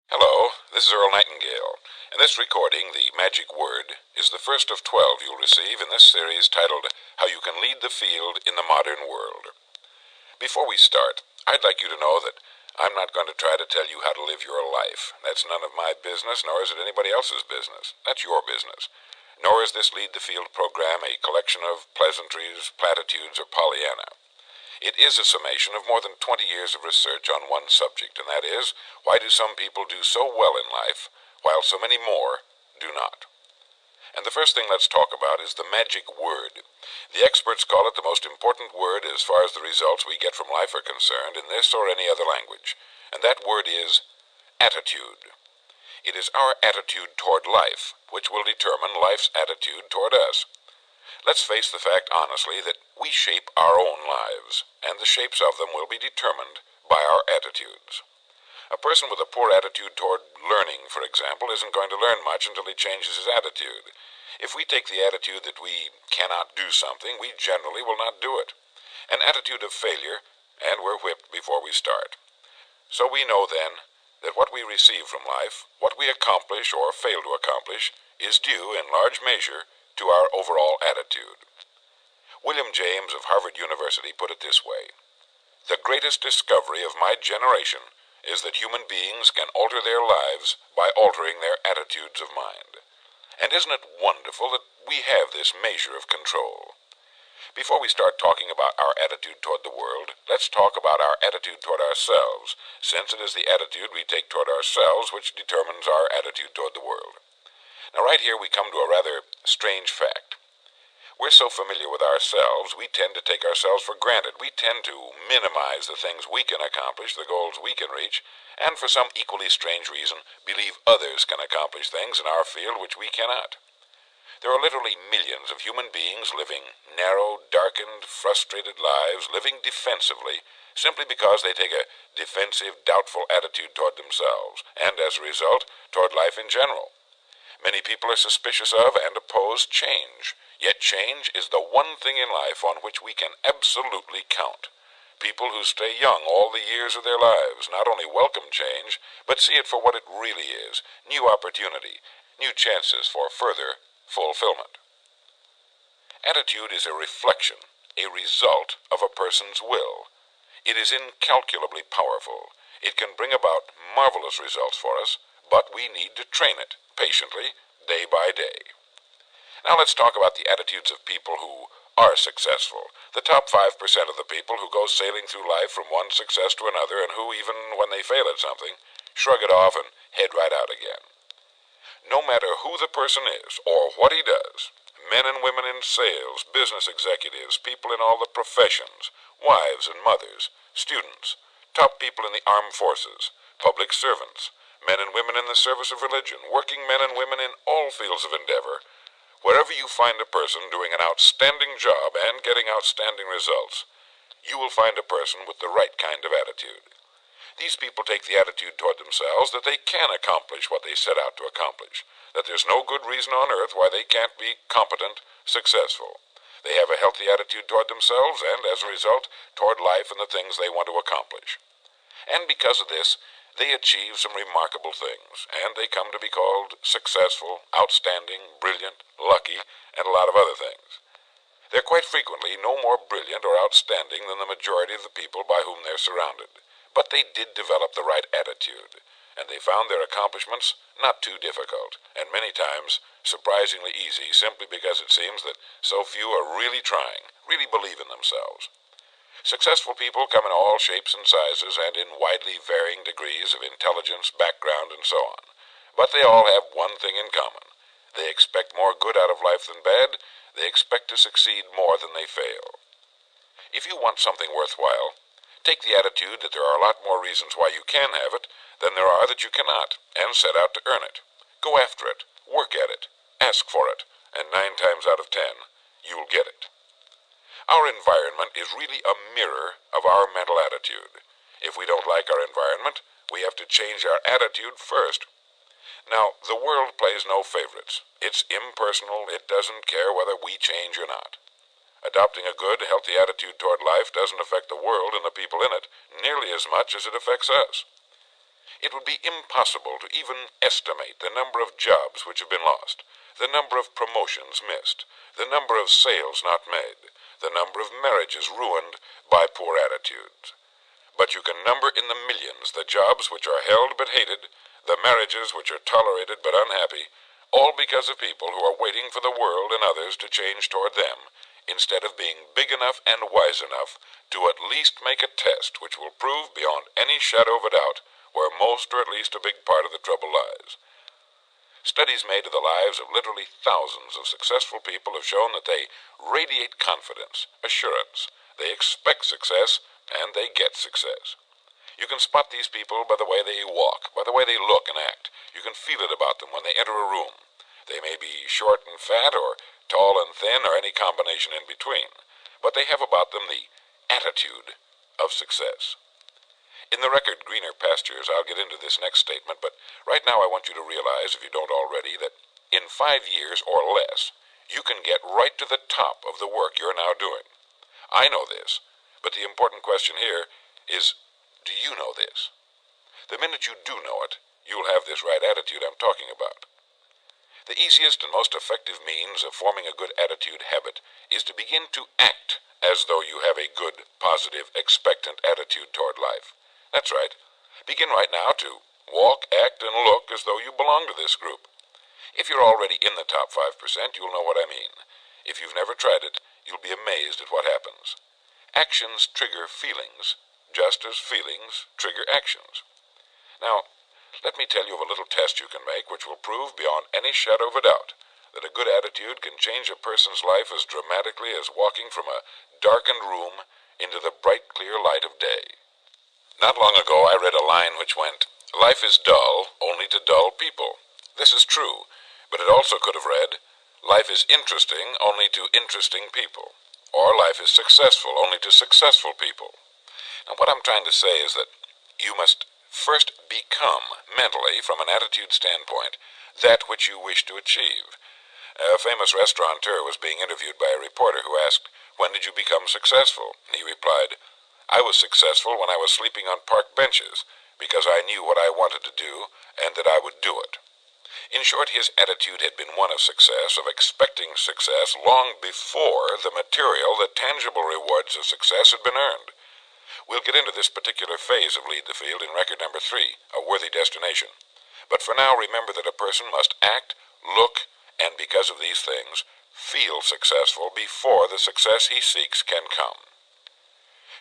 Hello, this is Earl Nightingale. In this recording, the magic word is the first of 12 you'll receive in this series titled How You Can Lead the Field in the Modern World. Before we start, I'd like you to know that I'm not going to try to tell you how to live your life. That's none of my business, nor is it anybody else's business. That's your business. Nor is this Lead the Field program a collection of pleasantries, platitudes, or Pollyanna. It is a summation of more than 20 years of research on one subject, and that is, why do some people do so well in life, while so many more do not? And the first thing let's talk about is the magic word. The experts call it the most important word as far as the results we get from life are concerned in this or any other language, and that word is attitude. It is our attitude toward life which will determine life's attitude toward us. Let's face the fact honestly that we shape our own lives, and the shapes of them will be determined by our attitudes. A person with a poor attitude toward learning, for example, isn't going to learn much until he changes his attitude. If we take the attitude that we cannot do something, we generally will not do it. An attitude of failure, and we're whipped before we start. So we know then that what we receive from life, what we accomplish or fail to accomplish, is due in large measure to our overall attitude. William James of Harvard University put it this way: "The greatest discovery of my generation is that human beings can alter their lives by altering their attitudes of mind." And isn't it wonderful that we have this measure of control? Before we start talking about our attitude toward the world, let's talk about our attitude toward ourselves, since it is the attitude we take toward ourselves which determines our attitude toward the world. Now right here we come to a rather strange fact. We're so familiar with ourselves, we tend to take ourselves for granted. We tend to minimize the things we can accomplish, the goals we can reach, and for some equally strange reason, believe others can accomplish things in our field which we cannot. There are literally millions of human beings living narrow, darkened, frustrated lives, living defensively, simply because they take a defensive, doubtful attitude toward themselves, and as a result, toward life in general. Many people are suspicious of and oppose change, yet change is the one thing in life on which we can absolutely count. People who stay young all the years of their lives not only welcome change, but see it for what it really is: new opportunity, new chances for further fulfillment. Attitude is a reflection, a result of a person's will. It is incalculably powerful. It can bring about marvelous results for us, but we need to train it patiently, day by day. Now let's talk about the attitudes of people who are successful. The top 5% of the people who go sailing through life from one success to another, and who, even when they fail at something, shrug it off and head right out again. No matter who the person is or what he does, men and women in sales, business executives, people in all the professions, wives and mothers, students, top people in the armed forces, public servants, men and women in the service of religion, working men and women in all fields of endeavor, wherever you find a person doing an outstanding job and getting outstanding results, you will find a person with the right kind of attitude. These people take the attitude toward themselves that they can accomplish what they set out to accomplish, that there's no good reason on earth why they can't be competent, successful. They have a healthy attitude toward themselves and, as a result, toward life and the things they want to accomplish. And because of this, they achieve some remarkable things, and they come to be called successful, outstanding, brilliant, lucky, and a lot of other things. They're quite frequently no more brilliant or outstanding than the majority of the people by whom they're surrounded. But they did develop the right attitude, and they found their accomplishments not too difficult, and many times surprisingly easy, simply because it seems that so few are really trying, really believe in themselves. Successful people come in all shapes and sizes and in widely varying degrees of intelligence, background, and so on. But they all have one thing in common. They expect more good out of life than bad. They expect to succeed more than they fail. If you want something worthwhile, take the attitude that there are a lot more reasons why you can have it than there are that you cannot, and set out to earn it. Go after it, work at it, ask for it, and 9 times out of 10, you'll get it. Our environment is really a mirror of our mental attitude. If we don't like our environment, we have to change our attitude first. Now, the world plays no favorites. It's impersonal. It doesn't care whether we change or not. Adopting a good, healthy attitude toward life doesn't affect the world and the people in it nearly as much as it affects us. It would be impossible to even estimate the number of jobs which have been lost, the number of promotions missed, the number of sales not made, the number of marriages ruined by poor attitudes. But you can number in the millions the jobs which are held but hated, the marriages which are tolerated but unhappy, all because of people who are waiting for the world and others to change toward them, instead of being big enough and wise enough to at least make a test which will prove beyond any shadow of a doubt where most or at least a big part of the trouble lies. Studies made of the lives of literally thousands of successful people have shown that they radiate confidence, assurance, they expect success, and they get success. You can spot these people by the way they walk, by the way they look and act. You can feel it about them when they enter a room. They may be short and fat, or tall and thin, or any combination in between, but they have about them the attitude of success. In the record Greener Pastures, I'll get into this next statement, but right now I want you to realize, if you don't already, that in 5 years or less, you can get right to the top of the work you're now doing. I know this, but the important question here is, do you know this? The minute you do know it, you'll have this right attitude I'm talking about. The easiest and most effective means of forming a good attitude habit is to begin to act as though you have a good, positive, expectant attitude toward life. That's right. Begin right now to walk, act, and look as though you belong to this group. If you're already in the top 5%, you'll know what I mean. If you've never tried it, you'll be amazed at what happens. Actions trigger feelings, just as feelings trigger actions. Now, let me tell you of a little test you can make which will prove beyond any shadow of a doubt that a good attitude can change a person's life as dramatically as walking from a darkened room into the bright, clear light of day. Not long ago I read a line which went, "Life is dull only to dull people." This is true, but it also could have read, "Life is interesting only to interesting people," or "Life is successful only to successful people." Now what I'm trying to say is that you must first become, mentally, from an attitude standpoint, that which you wish to achieve. A famous restaurateur was being interviewed by a reporter who asked, "When did you become successful?" He replied, "I was successful when I was sleeping on park benches, because I knew what I wanted to do and that I would do it." In short, his attitude had been one of success, of expecting success long before the material, the tangible rewards of success had been earned. We'll get into this particular phase of Lead the Field in record number 3, A Worthy Destination. But for now, remember that a person must act, look, and because of these things, feel successful before the success he seeks can come.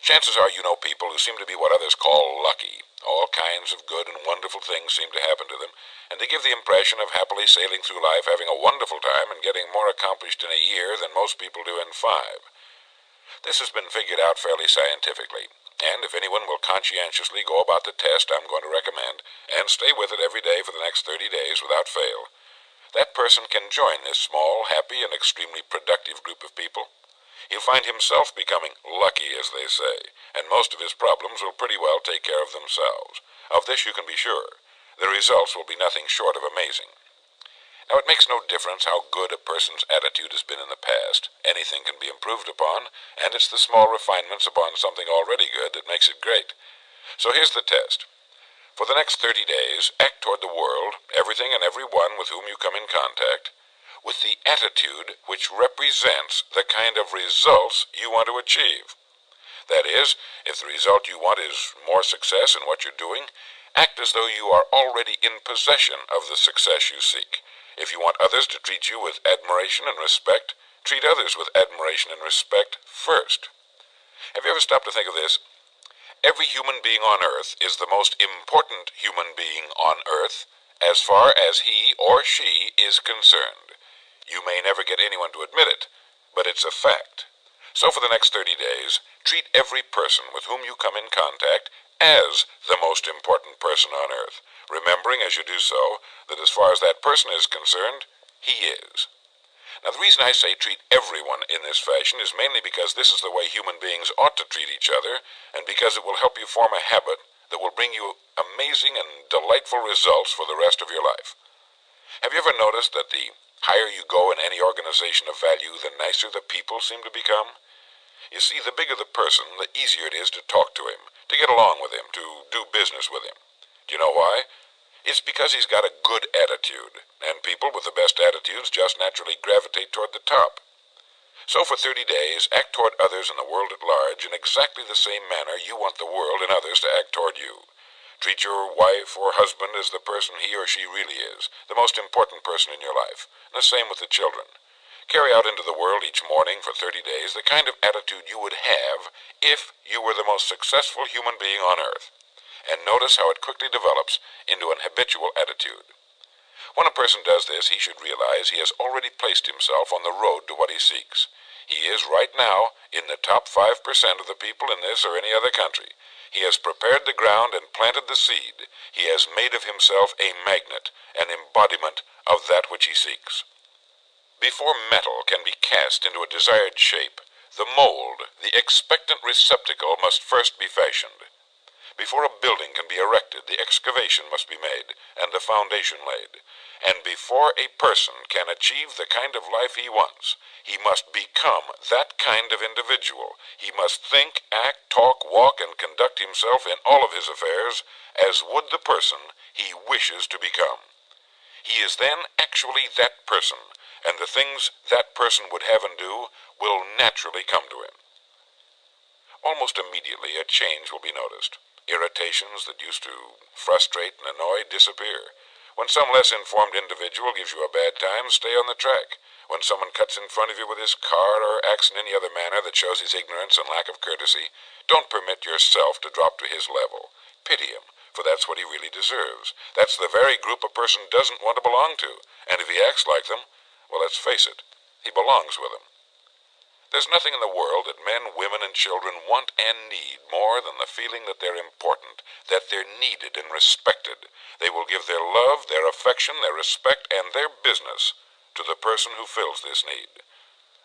Chances are you know people who seem to be what others call lucky. All kinds of good and wonderful things seem to happen to them, and they give the impression of happily sailing through life, having a wonderful time, and getting more accomplished in a year than most people do in 5. This has been figured out fairly scientifically, and if anyone will conscientiously go about the test I'm going to recommend, and stay with it every day for the next 30 days without fail, that person can join this small, happy, and extremely productive group of people. He'll find himself becoming lucky, as they say, and most of his problems will pretty well take care of themselves. Of this you can be sure. The results will be nothing short of amazing. Now, it makes no difference how good a person's attitude has been in the past. Anything can be improved upon, and it's the small refinements upon something already good that makes it great. So here's the test. For the next 30 days, act toward the world, everything and everyone with whom you come in contact, with the attitude which represents the kind of results you want to achieve. That is, if the result you want is more success in what you're doing, act as though you are already in possession of the success you seek. If you want others to treat you with admiration and respect, treat others with admiration and respect first. Have you ever stopped to think of this? Every human being on earth is the most important human being on earth as far as he or she is concerned. You may never get anyone to admit it, but it's a fact. So for the next 30 days, treat every person with whom you come in contact as the most important person on earth, remembering as you do so that as far as that person is concerned, he is. Now, the reason I say treat everyone in this fashion is mainly because this is the way human beings ought to treat each other, and because it will help you form a habit that will bring you amazing and delightful results for the rest of your life. Have you ever noticed that the higher you go in any organization of value, the nicer the people seem to become? You see, the bigger the person, the easier it is to talk to him, to get along with him, to do business with him. Do you know why? It's because he's got a good attitude, and people with the best attitudes just naturally gravitate toward the top. So for 30 days, act toward others and the world at large in exactly the same manner you want the world and others to act toward you. Treat your wife or husband as the person he or she really is, the most important person in your life, and the same with the children. Carry out into the world each morning for 30 days the kind of attitude you would have if you were the most successful human being on earth. And notice how it quickly develops into an habitual attitude. When a person does this, he should realize he has already placed himself on the road to what he seeks. He is right now in the top 5% of the people in this or any other country. He has prepared the ground and planted the seed. He has made of himself a magnet, an embodiment of that which he seeks. Before metal can be cast into a desired shape, the mold, the expectant receptacle, must first be fashioned. Before a building can be erected, the excavation must be made and the foundation laid. And before a person can achieve the kind of life he wants, he must become that kind of individual. He must think, act, talk, walk, and conduct himself in all of his affairs as would the person he wishes to become. He is then actually that person, and the things that person would have and do will naturally come to him. Almost immediately a change will be noticed. Irritations that used to frustrate and annoy disappear. When some less informed individual gives you a bad time, stay on the track. When someone cuts in front of you with his car or acts in any other manner that shows his ignorance and lack of courtesy, don't permit yourself to drop to his level. Pity him, for that's what he really deserves. That's the very group a person doesn't want to belong to, and if he acts like them, well, let's face it, he belongs with them. There's nothing in the world that men, women, and children want and need more than the feeling that they're important, that they're needed and respected. They will give their love, their affection, their respect, and their business to the person who fills this need.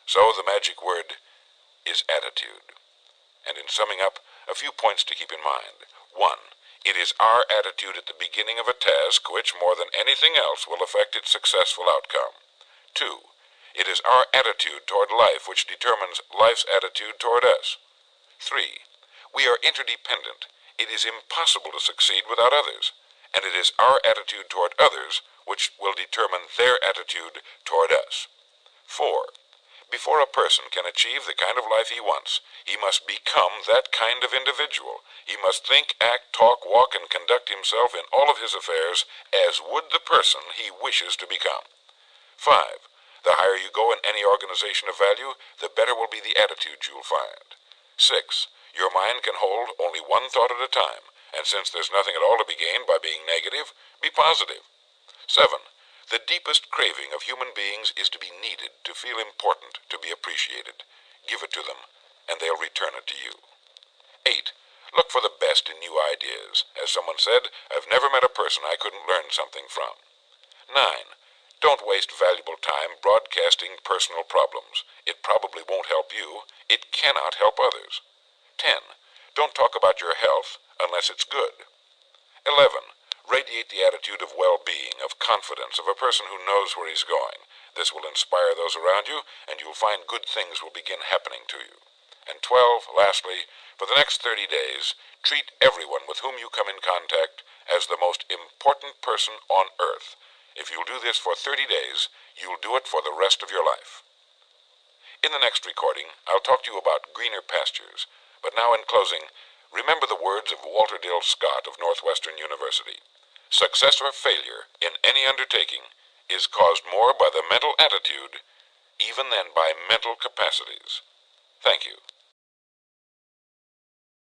So the magic word is attitude. And in summing up, a few points to keep in mind. 1. It is our attitude at the beginning of a task which, more than anything else, will affect its successful outcome. 2. It is our attitude toward life which determines life's attitude toward us. 3. We are interdependent. It is impossible to succeed without others, and it is our attitude toward others which will determine their attitude toward us. 4. Before a person can achieve the kind of life he wants, he must become that kind of individual. He must think, act, talk, walk, and conduct himself in all of his affairs as would the person he wishes to become. 5. The higher you go in any organization of value, the better will be the attitude you'll find. 6. Your mind can hold only one thought at a time, and since there's nothing at all to be gained by being negative, be positive. 7. The deepest craving of human beings is to be needed, to feel important, to be appreciated. Give it to them, and they'll return it to you. 8. Look for the best in new ideas. As someone said, I've never met a person I couldn't learn something from. 9. Don't waste valuable time broadcasting personal problems. It probably won't help you. It cannot help others. 10. Don't talk about your health unless it's good. 11. Radiate the attitude of well-being, of confidence, of a person who knows where he's going. This will inspire those around you, and you'll find good things will begin happening to you. And 12, lastly, for the next 30 days, treat everyone with whom you come in contact as the most important person on earth. If you'll do this for 30 days, you'll do it for the rest of your life. In the next recording, I'll talk to you about greener pastures. But now in closing, remember the words of Walter Dill Scott of Northwestern University. Success or failure in any undertaking is caused more by the mental attitude even than by mental capacities. Thank you.